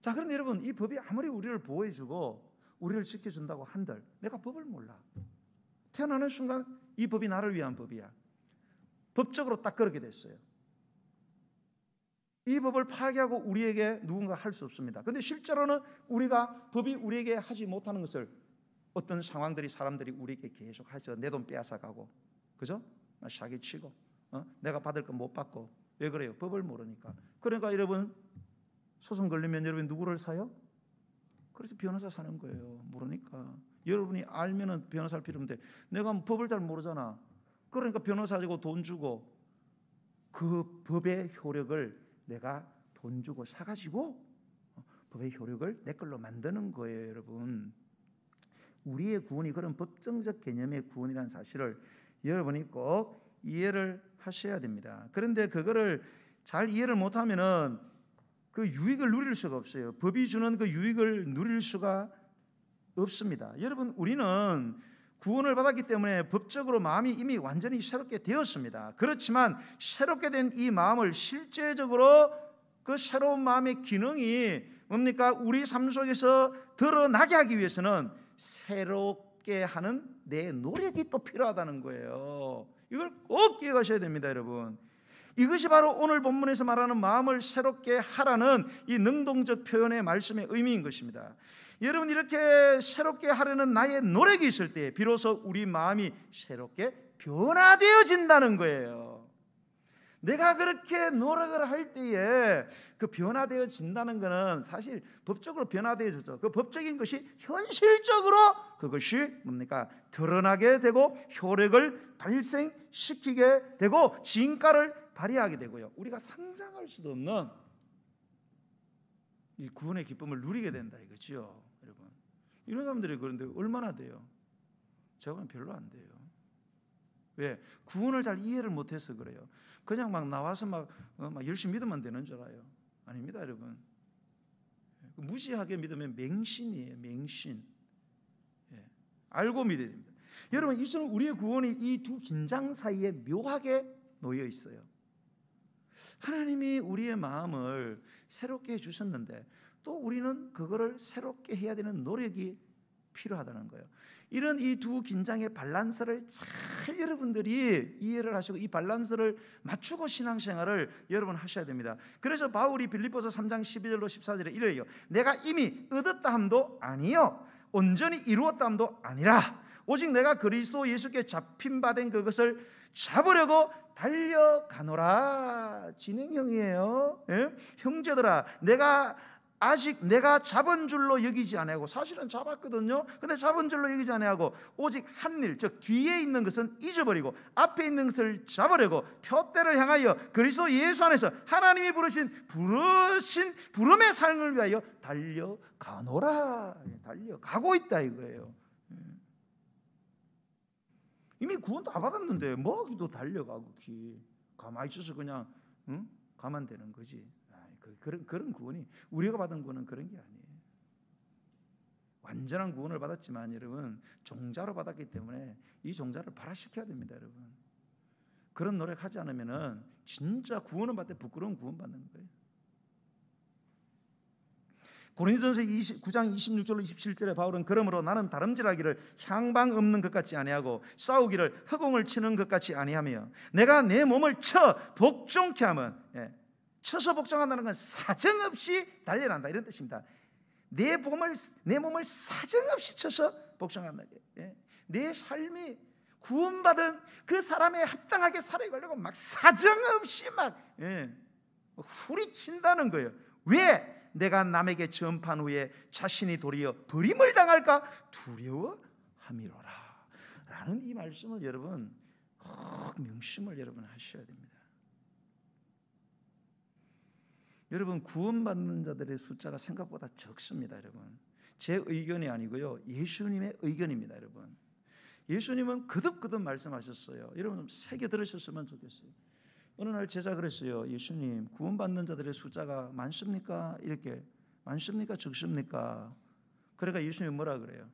자, 그런데 여러분 이 법이 아무리 우리를 보호해주고 우리를 지켜준다고 한들 내가 법을 몰라. 태어나는 순간 이 법이 나를 위한 법이야. 법적으로 딱 그렇게 됐어요. 이 법을 파괴하고 우리에게 누군가 할 수 없습니다. 그런데 실제로는 법이 우리에게 하지 못하는 것을 어떤 상황들이 사람들이 우리에게 계속 하죠. 내 돈 빼앗아가고, 그죠? 사기치고, 내가 받을 건 못 받고. 왜 그래요? 법을 모르니까. 그러니까 여러분 소송 걸리면 여러분 누구를 사요? 그래서 변호사 사는 거예요. 모르니까. 여러분이 알면은 변호사를 필요 없는데 내가 법을 잘 모르잖아. 그러니까 변호사 주고 돈 주고 그 법의 효력을 내가 돈 주고 사가지고 법의 효력을 내 걸로 만드는 거예요, 여러분. 우리의 구원이 그런 법정적 개념의 구원이라는 사실을 여러분이 꼭 이해를 하셔야 됩니다. 그런데 그거를 잘 이해를 못하면은 그 유익을 누릴 수가 없어요. 법이 주는 그 유익을 누릴 수가 없습니다. 여러분 우리는 구원을 받았기 때문에 법적으로 마음이 이미 완전히 새롭게 되었습니다. 그렇지만 새롭게 된 이 마음을 실제적으로 그 새로운 마음의 기능이 뭡니까? 우리 삶 속에서 드러나게 하기 위해서는 새롭게 하는 내 노력이 또 필요하다는 거예요. 이걸 꼭 기억하셔야 됩니다, 여러분. 이것이 바로 오늘 본문에서 말하는 마음을 새롭게 하라는 이 능동적 표현의 말씀의 의미인 것입니다. 여러분 이렇게 새롭게 하려는 나의 노력이 있을 때 비로소 우리 마음이 새롭게 변화되어진다는 거예요. 내가 그렇게 노력을 할 때에 그 변화되어진다는 것은 사실 법적으로 변화되어졌죠. 그 법적인 것이 현실적으로 그것이 뭡니까? 드러나게 되고 효력을 발생시키게 되고 진가를 발휘하게 되고요. 우리가 상상할 수도 없는 이 구원의 기쁨을 누리게 된다 이거죠, 여러분. 이런 사람들이 그런데 얼마나 돼요? 저건 별로 안 돼요. 왜? 구원을 잘 이해를 못해서 그래요. 그냥 막 나와서 막 열심히 믿으면 되는 줄 알아요. 아닙니다, 여러분. 무지하게 믿으면 맹신이에요, 맹신. 알고 믿어야 됩니다. 여러분, 이처럼 우리의 구원이 이 두 긴장 사이에 묘하게 놓여 있어요. 하나님이 우리의 마음을 새롭게 해주셨는데 또 우리는 그거를 새롭게 해야 되는 노력이 필요하다는 거예요. 이런 이 두 긴장의 밸런스를 잘 여러분들이 이해를 하시고 이 밸런스를 맞추고 신앙생활을 여러분 하셔야 됩니다. 그래서 바울이 빌립보서 3장 12절로 14절에 이래요. 내가 이미 얻었다 함도 아니요 온전히 이루었다 함도 아니라 오직 내가 그리스도 예수께 잡힌 바 된 그것을 잡으려고 달려가노라. 진행형이에요. 형제들아 아직 내가 잡은 줄로 여기지 아니하고 사실은 잡았거든요. 근데 잡은 줄로 여기지 아니하고 오직 한 일, 즉 뒤에 있는 것은 잊어버리고 앞에 있는 것을 잡으려고 표대를 향하여 그리스도 예수 안에서 하나님이 부르신 부름의 삶을 위하여 달려가노라. 달려가고 있다 이거예요. 이미 구원 다 받았는데 뭐 또 달려가고 가만히 있어서 그냥 가만 되는 거지. 그런 구원이 우리가 받은 구원은 그런 게 아니에요. 완전한 구원을 받았지만 여러분 종자로 받았기 때문에 이 종자를 발화시켜야 됩니다, 여러분. 그런 노력하지 않으면은 진짜 구원을 받을 때 부끄러운 구원 받는 거예요. 고린도전서 9장 26절로 27절에 바울은 그러므로 나는 다름질하기를 향방 없는 것 같이 아니하고 싸우기를 허공을 치는 것 같이 아니하며 내가 내 몸을 쳐 복종케 하면, 쳐서 복종한다는 건 사정없이 단련한다 이런 뜻입니다. 내 몸을 사정없이 쳐서 복종한다. 내 삶이 구원받은 그 사람에 합당하게 살아가려고 막 사정없이 막 후리친다는 거예요. 왜? 내가 남에게 전판 후에 자신이 도리어 버림을 당할까 두려워함이로라 라는 이 말씀을 여러분 꼭 명심을 여러분 하셔야 됩니다. 여러분 구원받는 자들의 숫자가 생각보다 적습니다. 여러분 제 의견이 아니고요, 예수님의 의견입니다. 여러분 예수님은 거듭거듭 말씀하셨어요. 여러분 새겨 들으셨으면 좋겠어요. 어느 날 제자 그랬어요. 예수님, 구원받는 자들의 숫자가 많습니까? 이렇게 많습니까? 적습니까? 그러니까 예수님이 뭐라 그래요?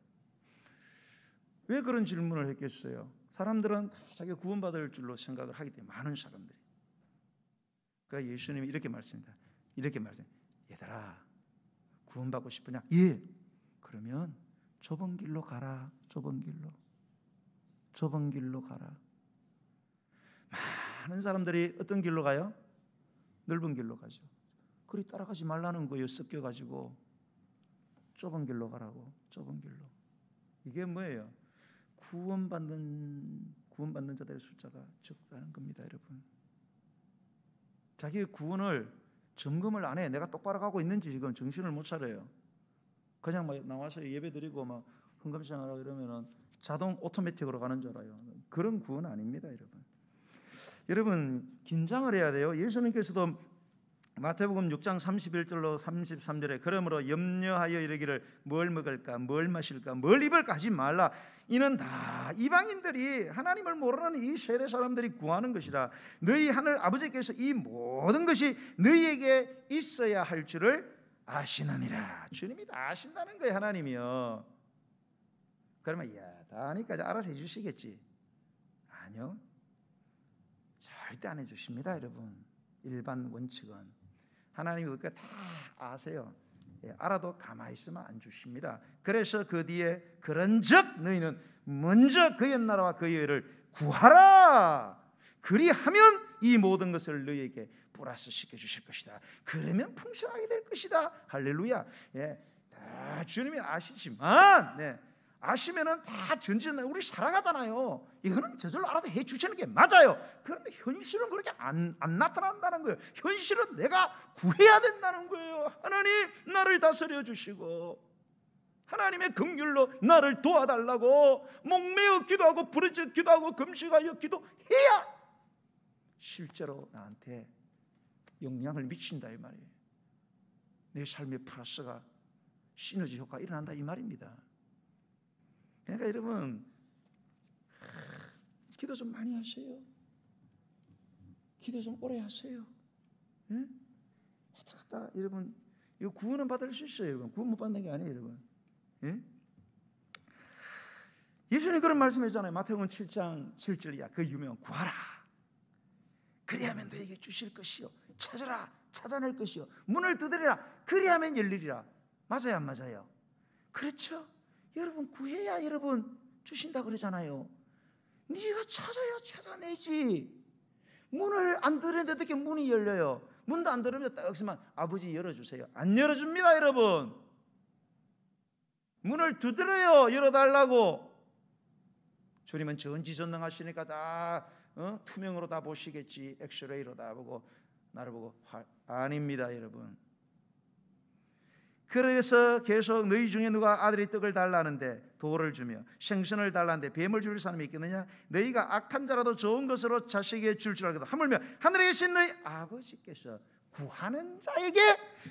왜 그런 질문을 했겠어요? 사람들은 자기가 구원받을 줄로 생각을 하기 때문에, 많은 사람들이. 그러니까 예수님이 이렇게 말씀합니다. 이렇게 말씀해요. 얘들아, 구원받고 싶으냐? 예. 그러면 좁은 길로 가라. 좁은 길로 가라. 많은 사람들이 어떤 길로 가요? 넓은 길로 가죠. 그리 따라가지 말라는 거예요. 섞여가지고 좁은 길로 가라고. 좁은 길로. 이게 뭐예요? 구원받는 자들의 숫자가 적다는 겁니다. 여러분 자기의 구원을 점검을 안 해. 내가 똑바로 가고 있는지 지금 정신을 못 차려요. 그냥 막 나와서 예배드리고 막 헌금생활하고 이러면은 자동 오토매틱으로 가는 줄 알아요. 그런 구원 아닙니다. 여러분 긴장을 해야 돼요. 예수님께서도 마태복음 6장 31절로 33절에 그러므로 염려하여 이르기를 뭘 먹을까 뭘 마실까 뭘 입을까 하지 말라. 이는 다 이방인들이 하나님을 모르는 이 세례 사람들이 구하는 것이라. 너희 하늘 아버지께서 이 모든 것이 너희에게 있어야 할 줄을 아시느니라. 주님이 다 아신다는 거예요. 하나님이요. 그러면 다 아니까 알아서 해주시겠지. 아니요, 절대 안 해주십니다. 여러분 일반 원칙은 하나님이 그거 다 아세요. 알아도 가만히 있으면 안 주십니다. 그래서 그 뒤에 그런즉 너희는 먼저 그의 나라와 그의 의를 구하라. 그리하면 이 모든 것을 너희에게 플러스 시켜주실 것이다. 그러면 풍성하게 될 것이다. 할렐루야. 다 주님이 아시지만 아시면은 다 전지전 우리 사랑하잖아요. 이거는 저절로 알아서 해주시는 게 맞아요. 그런데 현실은 그렇게 안 나타난다는 거예요. 현실은 내가 구해야 된다는 거예요. 하나님 나를 다스려 주시고 하나님의 긍휼로 나를 도와달라고 목매어 기도하고 부르짖어 기도하고 금식하여 기도해야 실제로 나한테 영향을 미친다 이 말이에요. 내 삶의 플러스가 시너지 효과가 일어난다 이 말입니다. 그러니까 여러분 기도 좀 많이 하세요. 기도 좀 오래 하세요. 왔다 갔다 여러분 이거 구원은 받을 수 있어요. 여러분 구원 못 받는 게 아니에요. 여러분 예수님 그런 말씀했잖아요. 마태복음 7장 7절이야. 그 유명한 구하라. 그리하면 너에게 주실 것이요 찾으라 찾아낼 것이요 문을 두드리라 그리하면 열리리라. 맞아요 안 맞아요? 그렇죠. 여러분 구해야 여러분 주신다 그러잖아요. 네가 찾아야 찾아내지. 문을 안 두드리는데 어떻게 문이 열려요? 문도 안 두드리면 딱 없으면 아버지 열어주세요. 안 열어줍니다 여러분. 문을 두드려요. 열어달라고. 주님은 전지전능하시니까 다 투명으로 다 보시겠지. 엑스레이로 다 보고 나를 보고 아닙니다 여러분. 그래서 계속 너희 중에 누가 아들이 떡을 달라는데 돌을 주며 생선을 달라는데 뱀을 줄 사람이 있겠느냐? 너희가 악한 자라도 좋은 것으로 자식에게 줄 알거든. 하물며 하늘에 계신 너희 아버지께서 구하는 자에게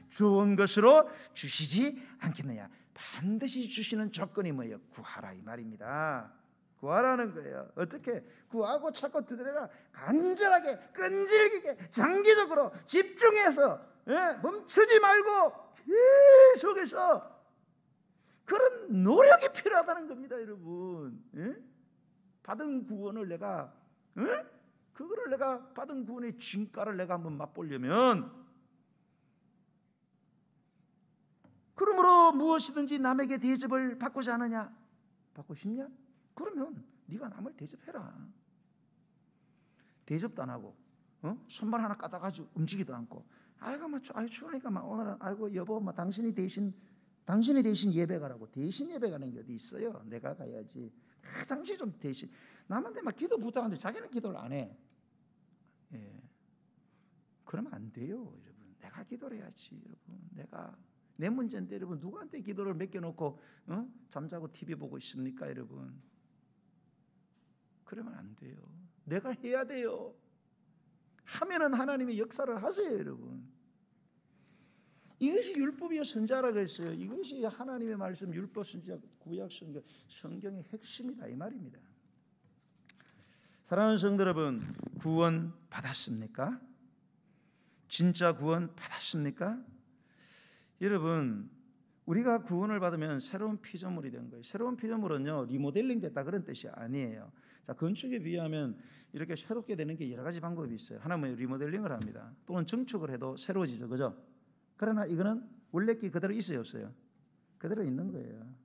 좋은 것으로 주시지 않겠느냐? 반드시 주시는 조건이 뭐예요? 구하라 이 말입니다. 구하라는 거예요. 어떻게? 구하고 찾고 두드려라. 간절하게 끈질기게 장기적으로 집중해서 멈추지 말고 계속해서 그런 노력이 필요하다는 겁니다 여러분. 받은 구원을 내가 그거를 내가 받은 구원의 진가를 내가 한번 맛보려면 그러므로 무엇이든지 남에게 대접을 받고자 하느냐? 받고 싶냐? 그러면 네가 남을 대접해라. 대접도 안 하고, 손발 하나 까다가지고 움직이도 않고, 아이고 막 추우니까 막 오늘은 아이고 여보 막 당신이 대신 예배 가라고. 대신 예배 가는 게 어디 있어요? 내가 가야지. 당신이 좀 대신. 남한테 막 기도 부탁하는데 자기는 기도를 안 해. 예. 그러면 안 돼요, 여러분. 내가 기도를 해야지, 여러분. 내가 내 문제인데 여러분 누구한테 기도를 맡겨놓고 잠자고 TV 보고 있습니까, 여러분? 그러면 안 돼요. 내가 해야 돼요. 하면은 하나님의 역사를 하세요, 여러분. 이것이 율법이요 선지자라고 했어요. 이것이 하나님의 말씀, 율법, 선지자, 구약, 성경, 성경의 핵심이다 이 말입니다. 사랑하는 성도 여러분, 구원 받았습니까? 진짜 구원 받았습니까? 여러분, 우리가 구원을 받으면 새로운 피조물이 된 거예요. 새로운 피조물은요, 리모델링 됐다 그런 뜻이 아니에요. 자, 건축에 비하면 이렇게 새롭게 되는 게 여러 가지 방법이 있어요. 하나는 리모델링을 합니다. 또는 증축을 해도 새로워지죠, 그죠? 그러나 이거는 원래 게 그대로 있어요, 없어요? 그대로 있는 거예요.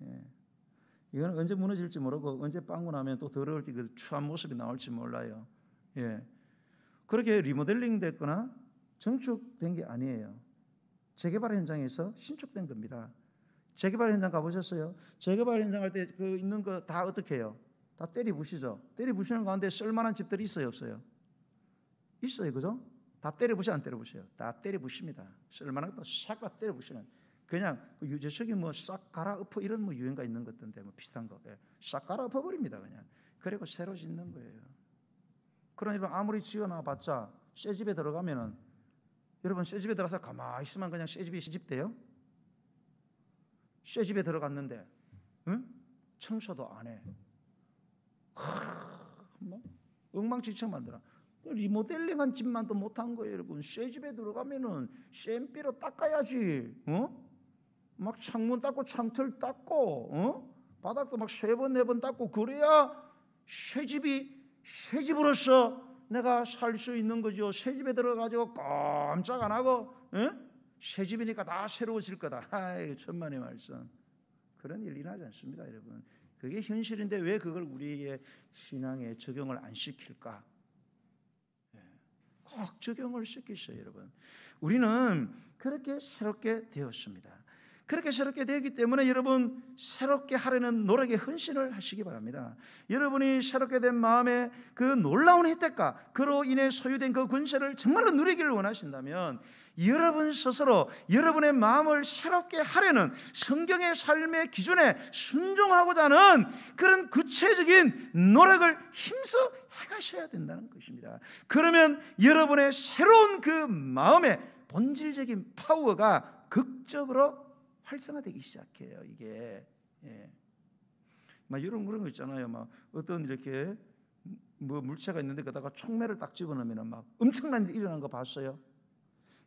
예. 이거는 언제 무너질지 모르고 언제 빵꾸 나면 또 더러울지 그 추한 모습이 나올지 몰라요. 예. 그렇게 리모델링 됐거나 증축된 게 아니에요. 재개발 현장에서 신축된 겁니다. 재개발 현장 가보셨어요? 재개발 현장 할 때 그 있는 거 다 어떻게 해요? 다 때리 부시죠. 때리 부시는 가운데 쓸만한 집들이 있어요, 없어요? 있어요, 그죠? 다 때려 부셔, 안 때려 부셔요? 다 때려 부십니다. 쓸만한 것도 싹 다 때려 부시는. 그냥 그 유재석이 뭐 싹 갈아엎어 이런 뭐 유행가 있는 것던데 뭐 비슷한 거, 싹 갈아엎어 버립니다, 그냥. 그리고 새로 짓는 거예요. 그러니까 아무리 지어놔봤자 새 집에 들어가면은 여러분 새 집에 들어가서 가만히 있으면 그냥 새 집이 시집돼요? 새 집에 들어갔는데, 청소도 안 해. 뭐 엉망진창 만들어. 리모델링한 집만도 못한 거예요, 여러분. 새 집에 들어가면은 쌤비로 닦아야지. 막 창문 닦고 창틀 닦고, 바닥도 막 3번 4번 닦고 그래야 새 집으로서 내가 살 수 있는 거죠. 새 집에 들어가지고 깜짝 안 하고, 새 집이니까 다 새로워질 거다. 아이, 천만의 말씀. 그런 일 일어나지 않습니다, 여러분. 그게 현실인데 왜 그걸 우리의 신앙에 적용을 안 시킬까? 꼭 적용을 시키셔요, 여러분. 우리는 그렇게 새롭게 되었습니다. 그렇게 새롭게 되었기 때문에 여러분 새롭게 하려는 노력에 헌신을 하시기 바랍니다. 여러분이 새롭게 된 마음에 그 놀라운 혜택과 그로 인해 소유된 그 권세를 정말로 누리기를 원하신다면 여러분 스스로 여러분의 마음을 새롭게 하려는 성경의 삶의 기준에 순종하고자 하는 그런 구체적인 노력을 힘써 해가셔야 된다는 것입니다. 그러면 여러분의 새로운 그 마음의 본질적인 파워가 극적으로 활성화되기 시작해요. 이게 막 이런 그런 거 있잖아요. 막 어떤 이렇게 뭐 물체가 있는데 거기다가 촉매를 딱 집어넣으면 막 엄청난 일이 일어난 거 봤어요?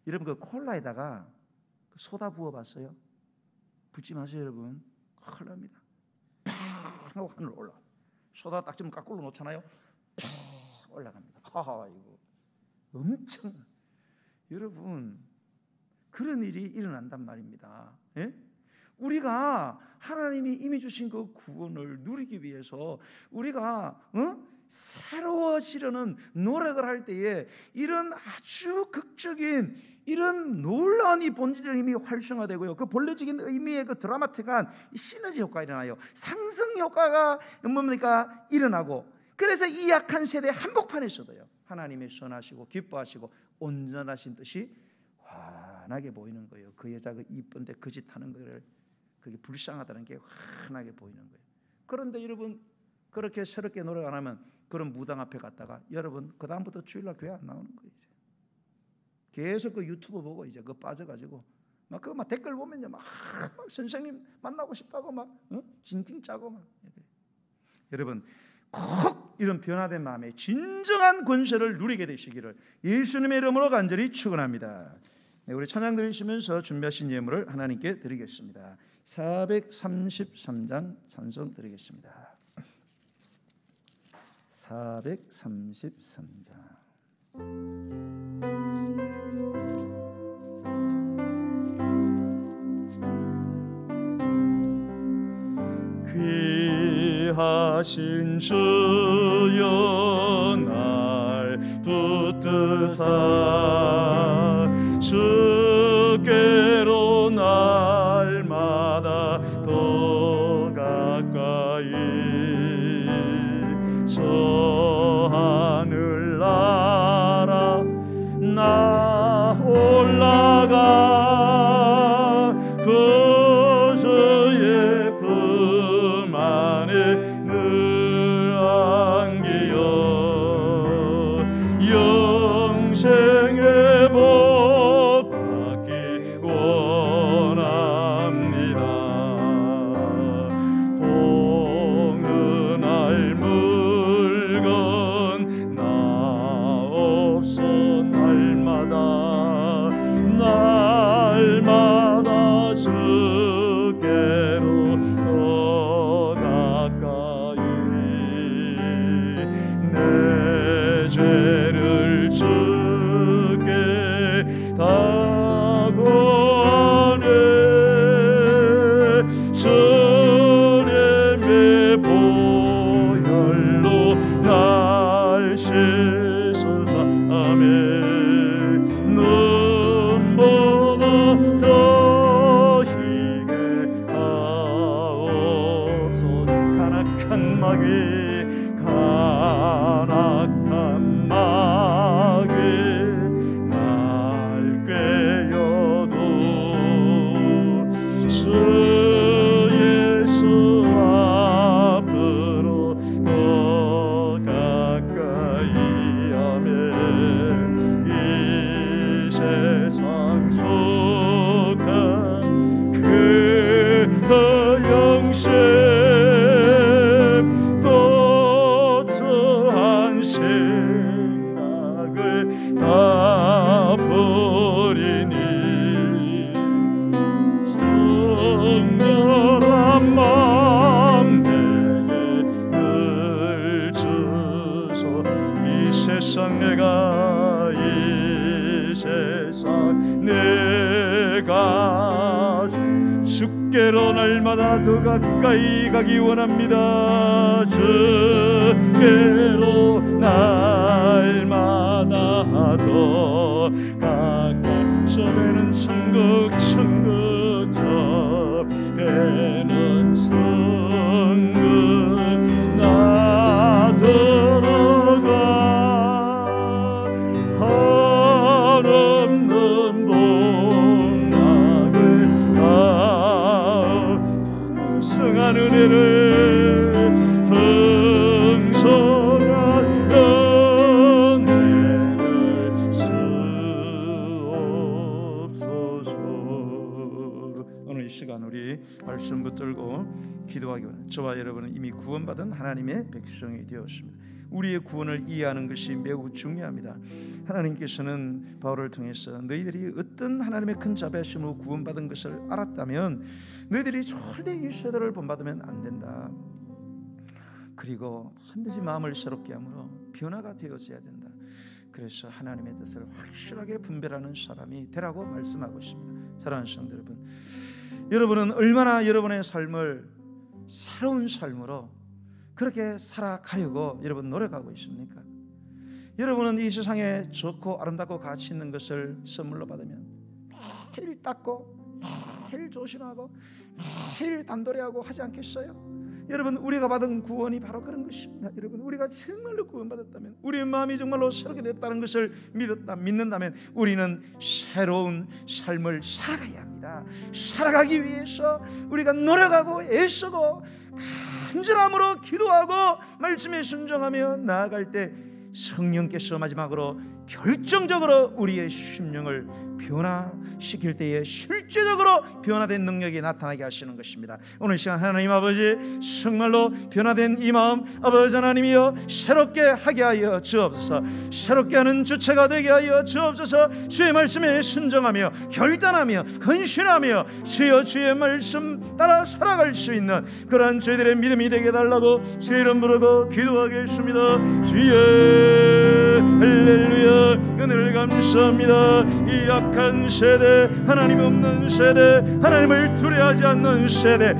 여러분 그 콜라에다가 소다 부어봤어요? 붓지 마세요, 여러분. 큰일 납니다. 팍 하고 하늘 올라. 소다 딱 좀 거꾸로 놓잖아요. 팍 올라갑니다. 이거 엄청 여러분 그런 일이 일어난단 말입니다. 예? 우리가 하나님이 이미 주신 그 구원을 누리기 위해서 우리가 새로워지려는 노력을 할 때에 이런 아주 극적인 이런 놀라운 이 본질적인 힘이 활성화되고요. 그 본래적인 의미의 그 드라마틱한 시너지 효과가 일어나요. 상승 효과가 뭡니까? 일어나고 그래서 이 약한 세대 한복판에서도요. 하나님의 선하시고 기뻐하시고 온전하신 뜻이 환하게 보이는 거예요. 그 여자 그 이쁜데 거짓하는 거를 그게 불쌍하다는 게 환하게 보이는 거예요. 그런데 여러분 그렇게 새롭게 노력 안 하면 그런 무당 앞에 갔다가 여러분 그 다음부터 주일날 교회 안 나오는 거예요. 이제. 계속 그 유튜브 보고 이제 그 빠져가지고 막 그 막 댓글 보면요 막 선생님 만나고 싶다고 막 징징 짜고 막 여러분 꼭 이런 변화된 마음에 진정한 권세를 누리게 되시기를 예수님의 이름으로 간절히 축원합니다. 네, 우리 찬양 드리시면서 준비하신 예물을 하나님께 드리겠습니다. 433장 찬송 드리겠습니다. 433장 귀하신 주여 날 붙드사 주께로 날마다 더 가까이 저 하늘나라 나 올라가 그 주의 품 안에 늘 안기어 영생의 복 받기 원합니다. 봉은할 물건 나 없어 날마다 주께로 더 가까이 내 죄를 주께 다 구하네 주님의 보혈로 날 씻으사 아멘. 눈보다 더 희게 하옵소서. 간악한 마귀 날 꿰어도 주 예수 앞으로 더 가까이 하면 이 세상 속한 그 영생 또한 생각을 다 버리니 성결한 마음 내게 늘 주소. 이 세상 내가 주께로 날마다 더 가까이 가기 원합니다. 주께로 날마다 더 가까이. 저 배는 천국 저 배는 천국 나 들어가 한없는 복락을 다 풍성한 은혜를 풍성한 은혜를 주옵소서. 오늘 이 시간 우리 말씀 붙들고 기도하기 원합니다. 저와 여러분은 이미 구원받은 하나님의 백성이 되었습니다. 우리의 구원을 이해하는 것이 매우 중요합니다. 하나님께서는 바울을 통해서 너희들이 어떤 하나님의 큰 자비하심으로 구원받은 것을 알았다면 너희들이 절대 이 세대를 본받으면 안 된다. 그리고 반드시 마음을 새롭게 함으로 변화가 되어져야 된다. 그래서 하나님의 뜻을 확실하게 분별하는 사람이 되라고 말씀하고 있습니다. 사랑하는 성도 여러분, 여러분은 얼마나 여러분의 삶을 새로운 삶으로 그렇게 살아가려고 여러분 노력하고 있습니까? 여러분은 이 세상에 좋고 아름답고 가치 있는 것을 선물로 받으면 매일 닦고 매일 조심하고 매일 단도리하고 하지 않겠어요? 여러분, 우리가 받은 구원이 바로 그런 것입니다. 여러분, 우리가 정말로 구원받았다면, 우리의 마음이 정말로 새롭게 됐다는 것을 믿는다면 우리는 새로운 삶을 살아가야 합니다. 살아가기 위해서 우리가 노력하고 애쓰고 간절함으로 기도하고 말씀에 순종하며 나아갈 때 성령께서 마지막으로 결정적으로 우리의 심령을 변화시킬 때에 실제적으로 변화된 능력이 나타나게 하시는 것입니다. 오늘 시간 하나님 아버지, 정말로 변화된 이 마음 아버지 하나님이여 새롭게 하게 하여 주옵소서. 새롭게 하는 주체가 되게 하여 주옵소서. 주의 말씀에 순종하며 결단하며 헌신하며 주의 말씀 따라 살아갈 수 있는 그러한 저희들의 믿음이 되게 달라고 주의 이름 부르고 기도하겠습니다. 주의 할렐루야. 은혜를 감사합니다. 이 약한 세대, 하나님 없는 세대, 하나님을 두려워하지 않는 세대,